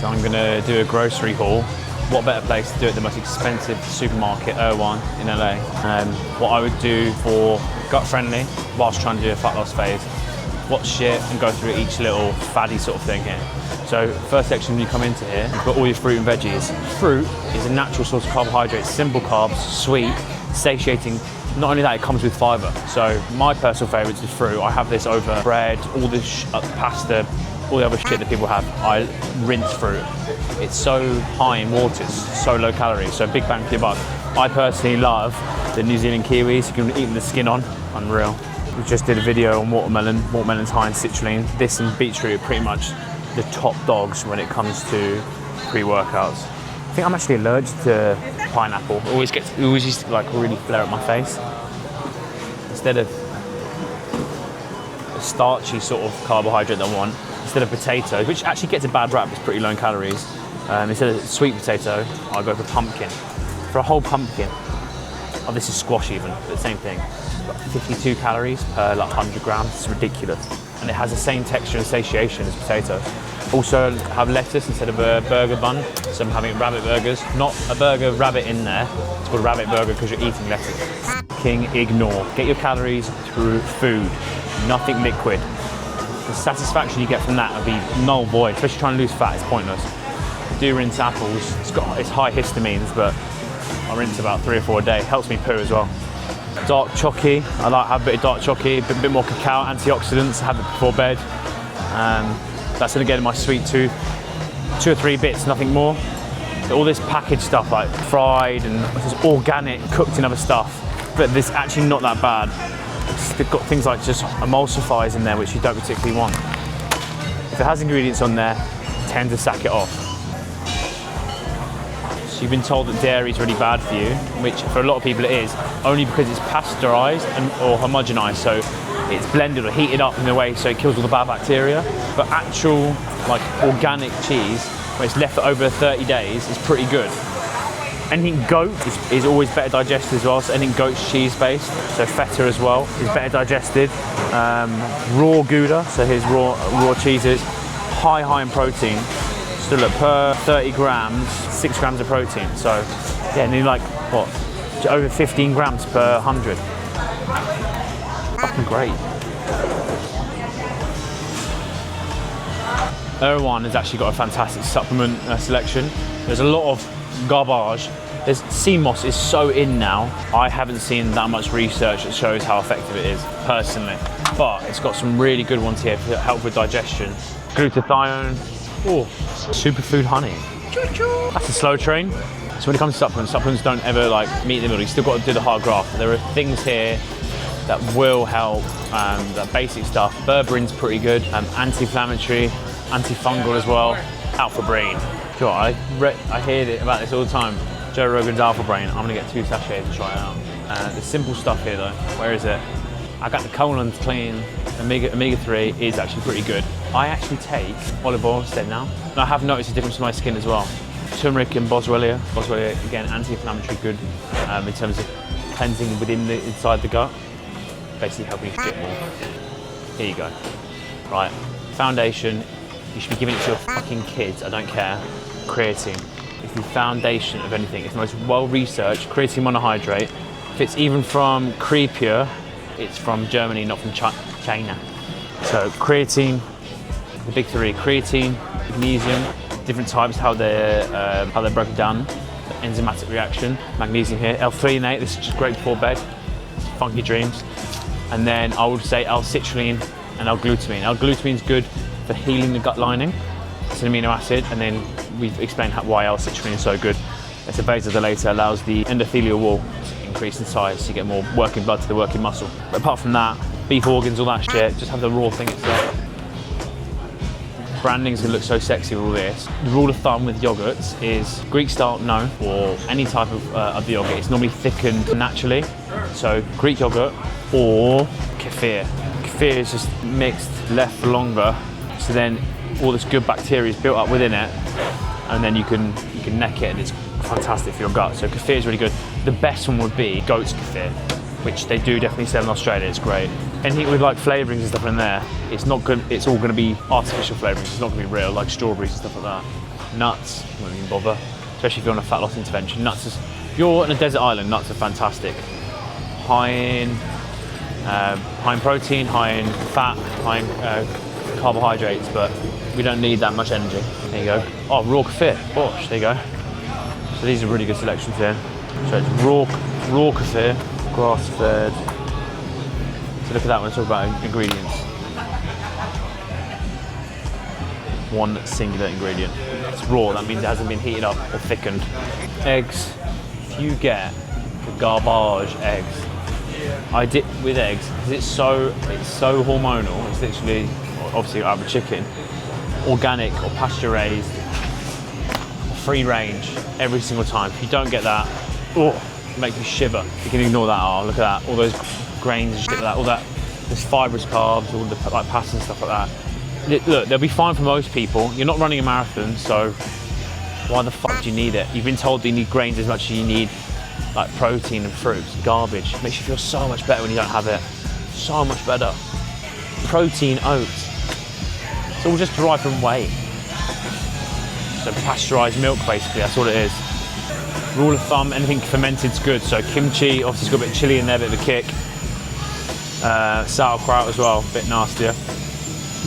So I'm gonna do a grocery haul. What better place to do it than the most expensive supermarket, Erewhon in LA. What I would do for gut friendly whilst trying to do a fat loss phase, watch shit and go through each little faddy sort of thing here. So first section, when you come into here, you've got all your fruit and veggies. Fruit is a natural source of carbohydrates, simple carbs, sweet, satiating. Not only that, it comes with fiber. So my personal favourites is fruit. I have this over bread, all this pasta, all the other shit that people have. I rinse fruit. It's so high in water, it's so low calories, so big bang for your buck. I personally love the New Zealand kiwis. You can eat them the skin on, unreal. We just did a video on watermelon. Watermelon's high in citrulline. This and beetroot are pretty much the top dogs when it comes to pre-workouts. I think I'm actually allergic to pineapple. It always used to like really flare up my face. Instead of a starchy sort of carbohydrate that I want, instead of potatoes, which actually gets a bad rap, it's pretty low in calories. Instead of sweet potato, I'll go for pumpkin. For a whole pumpkin, oh, this is squash even, but the same thing. But 52 calories per like 100 grams, it's ridiculous. And it has the same texture and satiation as potato. Also have lettuce instead of a burger bun, so I'm having rabbit burgers. Not a burger rabbit in there, it's called a rabbit burger because you're eating lettuce. King ignore. Get your calories through food, nothing liquid. The satisfaction you get from that will be null void, especially trying to lose fat, it's pointless. Do rinse apples, it's high histamines, but I rinse about 3 or 4 a day, helps me poo as well. Dark chocky, I like to have a bit of dark chocky, a bit more cacao, antioxidants, I have it before bed. That's gonna get in my sweet tooth. 2 or 3 bits, nothing more. All this packaged stuff like fried and just organic, cooked in other stuff, but this actually not that bad. They've got things like just emulsifiers in there which you don't particularly want. If it has ingredients on there, tend to sack it off. So you've been told that dairy is really bad for you, which for a lot of people it is, only because it's pasteurized or homogenized, so it's blended or heated up in a way so it kills all the bad bacteria. But actual like organic cheese, when it's left for over 30 days, is pretty good. Anything goat is always better digested as well, so anything goat's cheese based, so feta as well, is better digested. Raw Gouda, so here's raw cheeses, high in protein. So look, per 30 grams, 6 grams of protein. So yeah, nearly like, what, over 15 grams per 100. Fucking great. Erewhon has actually got a fantastic supplement selection. There's a lot of garbage. Sea moss is so in now. I haven't seen that much research that shows how effective it is, personally. But it's got some really good ones here to help with digestion. Glutathione, oh, superfood honey. That's a slow train. So when it comes to supplements don't ever like meet in the middle. You still got to do the hard graft. There are things here that will help, that basic stuff. Berberin's pretty good, anti-inflammatory, antifungal as well. Alpha Brain. Sure, I hear about this all the time. Joe Rogan's Alpha Brain. I'm gonna get 2 sachets and try it out. The simple stuff here though, where is it? I got the colon clean. Omega-3 is actually pretty good. I actually take olive oil instead now. And I have noticed a difference in my skin as well. Turmeric and boswellia. Boswellia, again, anti-inflammatory, good in terms of cleansing inside the gut. Basically helping you shit more. Here you go. Right, foundation. You should be giving it to your fucking kids, I don't care. Creatine. It's the foundation of anything. It's the most well-researched creatine monohydrate. If it's even from Crepure, it's from Germany, not from China. So creatine, the big 3, creatine, magnesium, different types, how they're broken down, the enzymatic reaction, magnesium here, L-threonate, this is just great before bed, funky dreams. And then I would say L-citrulline and L-glutamine. L-glutamine is good for healing the gut lining. It's an amino acid, and then we've explained why L-citrulline is so good. It's a vasodilator, allows the endothelial wall to increase in size, so you get more working blood to the working muscle. But apart from that, beef organs, all that shit, just have the raw thing itself. Branding's gonna look so sexy with all this. The rule of thumb with yogurts is Greek style, no, or any type of the yogurt. It's normally thickened naturally. So Greek yogurt or kefir. Kefir is just mixed, left for longer. So then all this good bacteria is built up within it, and then you can neck it, and it's fantastic for your gut. So kefir is really good. The best one would be goat's kefir, which they do definitely sell in Australia. It's great. Anything with like flavourings and stuff in there, it's not good. It's all going to be artificial flavourings. It's not going to be real, like strawberries and stuff like that. nuts, won't even bother. Especially if you're on a fat loss intervention. Nuts is, if you're on a desert island, nuts are fantastic. High in protein, high in fat, high in carbohydrates, but we don't need that much energy. There you go. Oh, raw kefir, bosh, there you go. So these are really good selections here. So it's raw kefir, grass-fed. So look at that one, let's talk about ingredients. One singular ingredient. It's raw, that means it hasn't been heated up or thickened. Eggs, if you get the garbage eggs, I dip with eggs because it's so hormonal. It's literally, obviously out of a chicken, organic or pasture raised, free range every single time. If you don't get that, oh, it makes you shiver. You can ignore that. Oh, look at that, all those grains and shit like that, all that, there's fibrous carbs, all the like pasta and stuff like that. Look, they'll be fine for most people. You're not running a marathon, so why the fuck do you need it? You've been told that you need grains as much as you need like protein and fruits. Garbage. It makes you feel so much better when you don't have it. So much better. Protein oats. It's all just derived from whey. So pasteurized milk, basically, that's all it is. Rule of thumb, anything fermented's good. So kimchi, obviously it's got a bit of chili in there, a bit of a kick. Sauerkraut as well, a bit nastier.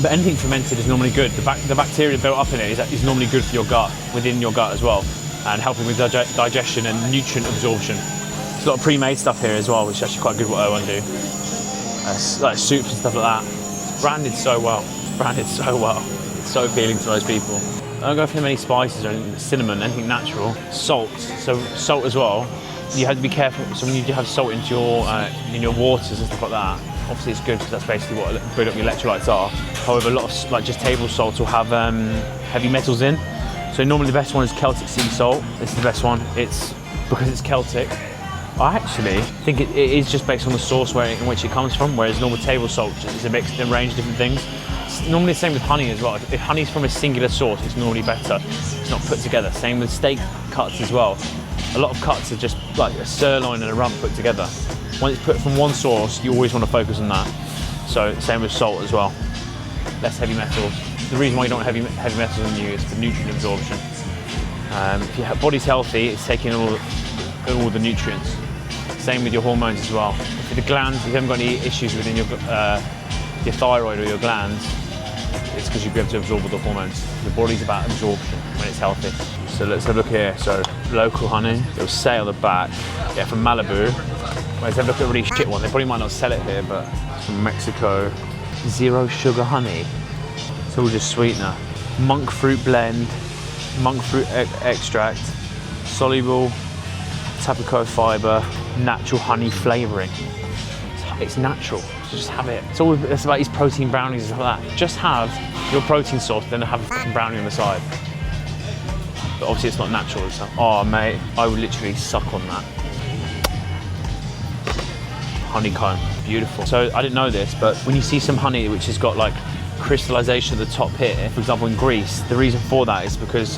But anything fermented is normally good. The bacteria built up in it is normally good for your gut, within your gut as well, and helping with digestion and nutrient absorption. There's a lot of pre-made stuff here as well, which is actually quite good what Erewhon do. Like soups and stuff like that. It's branded so well. It's so appealing to most people. I don't go for many spices or anything, cinnamon, anything natural. Salt, so salt as well. You have to be careful. So when you do have salt into in your waters and stuff like that, obviously it's good because that's basically what build up your electrolytes are. However, a lot of like just table salts will have heavy metals in. So normally the best one is Celtic sea salt. This is the best one. It's because it's Celtic. I actually think it is just based on the source in which it comes from, whereas normal table salt is a mix, a range of different things. It's normally the same with honey as well. If honey's from a singular source, it's normally better. It's not put together. Same with steak cuts as well. A lot of cuts are just like a sirloin and a rump put together. When it's put from one source, you always want to focus on that. So same with salt as well. Less heavy metals. The reason why you don't have heavy metals in you is for nutrient absorption. If your body's healthy, it's taking all the nutrients. Same with your hormones as well. If the glands, if you haven't got any issues within your thyroid or your glands, it's because you'll be able to absorb all the hormones. The body's about absorption when it's healthy. So let's have a look here. So local honey, it'll say on the back, yeah, from Malibu. Let's have a look at a really shit one. They probably might not sell it here, but it's from Mexico. Zero sugar honey. It's all just sweetener. Monk fruit blend, monk fruit extract, soluble tapico fiber, natural honey flavoring. It's natural. So just have it. It's about these protein brownies and stuff like that. Just have your protein source, then have a fucking brownie on the side. But obviously it's not natural. So, oh mate, I would literally suck on that. Honeycomb, beautiful. So I didn't know this, but when you see some honey which has got like crystallization at the top here, for example in Greece, the reason for that is because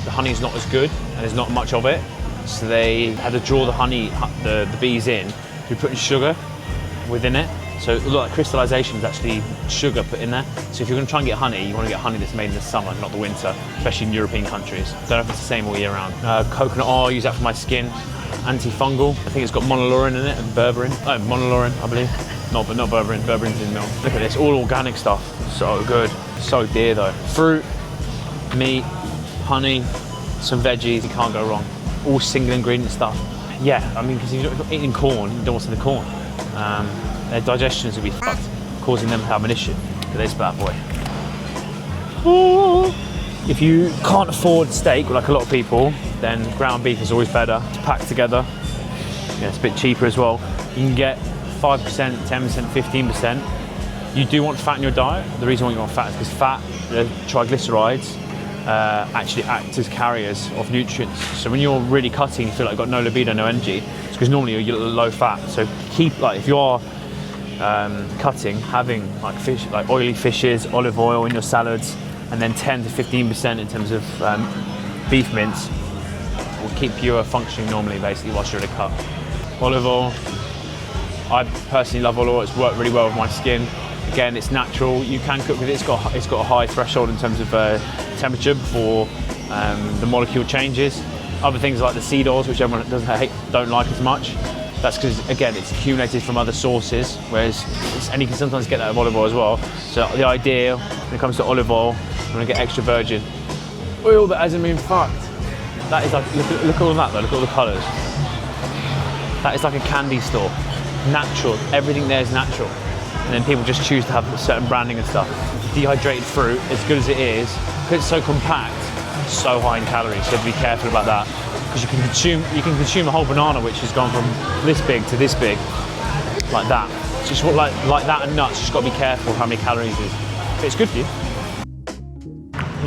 the honey is not as good and there's not much of it. So they had to draw the honey, the bees in, through putting sugar within it. So a lot of crystallization is actually sugar put in there. So if you're going to try and get honey, you want to get honey that's made in the summer, not the winter, especially in European countries. Don't know if it's the same all year round. Coconut oil, I use that for my skin. Antifungal. I think it's got monolaurin in it and berberine. Oh, monolaurin, I believe. Not berberine. Berberine's in milk. Look at this, all organic stuff. So good. So dear though. Fruit, meat, honey, some veggies. You can't go wrong. All single ingredient stuff. Yeah, I mean, because if you're not eating corn, you don't want to the corn. Their digestions will be fucked, causing them to have an issue. Look at this bad boy. Ooh. If you can't afford steak, like a lot of people, then ground beef is always better. It's packed together. Yeah, it's a bit cheaper as well. You can get 5%, 10%, 15%. You do want fat in your diet. The reason why you want fat is because fat, the triglycerides, actually act as carriers of nutrients. So when you're really cutting, you feel like you've got no libido, no energy. It's because normally you're low fat. So keep, like, if you are cutting, having like fish, like oily fishes, olive oil in your salads, and then 10 to 15% in terms of beef mince will keep you functioning normally, basically, whilst you're in a cut. Olive oil, I personally love olive oil. It's worked really well with my skin. Again, it's natural. You can cook with it. It's got a high threshold in terms of temperature before the molecule changes. Other things like the seed oils, which everyone don't like as much. That's because, again, it's accumulated from other sources, and you can sometimes get that of olive oil as well. So the idea, when it comes to olive oil, you want to get extra virgin oil that hasn't been fucked. That is like, look at all that though, look at all the colours. That is like a candy store. Natural, everything there is natural. And then people just choose to have certain branding and stuff. Dehydrated fruit, as good as it is, because it's so compact, so high in calories, so be careful about that. Because you can consume a whole banana which has gone from this big to this big, like that. It's just like that and nuts, just got to be careful how many calories it is. But it's good for you.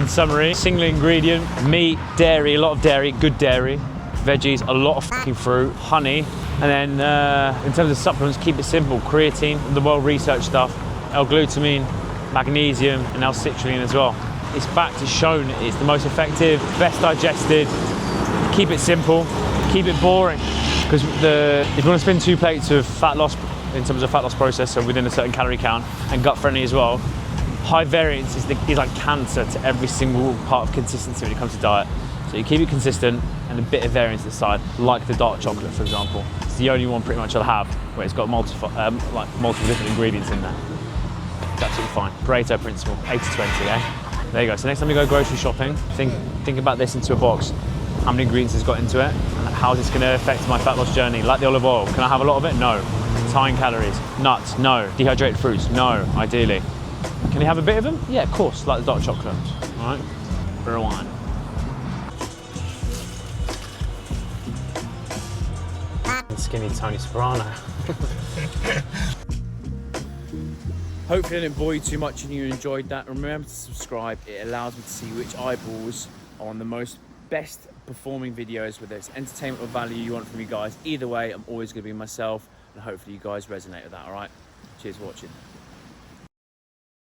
In summary, single ingredient, meat, dairy, a lot of dairy, good dairy, veggies, a lot of fucking fruit, honey, and then in terms of supplements, keep it simple. Creatine, the well-researched stuff, L-glutamine, magnesium, and L-citrulline as well. It's backed, it's shown, it's the most effective, best digested. Keep it simple, keep it boring. Because if you want to spin 2 plates of fat loss, in terms of fat loss process, so within a certain calorie count, and gut friendly as well, high variance is like cancer to every single part of consistency when it comes to diet. So you keep it consistent and a bit of variance at the side, like the dark chocolate, for example. It's the only one pretty much I'll have where it's got multiple different ingredients in there. It's absolutely fine. Pareto principle, 80-20, eh? There you go. So next time you go grocery shopping, think about this into a box. How many ingredients it's got into it, and how is this going to affect my fat loss journey? Like the olive oil, can I have a lot of it? No. It's high in calories. Nuts? No. Dehydrated fruits? No, ideally. Can you have a bit of them? Yeah, of course, like the dark chocolate. All right, Erewhon. Skinny Tony Soprano. Hopefully I didn't bore you too much and you enjoyed that. Remember to subscribe, it allows me to see which eyeballs are on the best performing videos, whether it's entertainment or value you want from you guys. Either way, I'm always going to be myself, and hopefully you guys resonate with that, all right? Cheers for watching.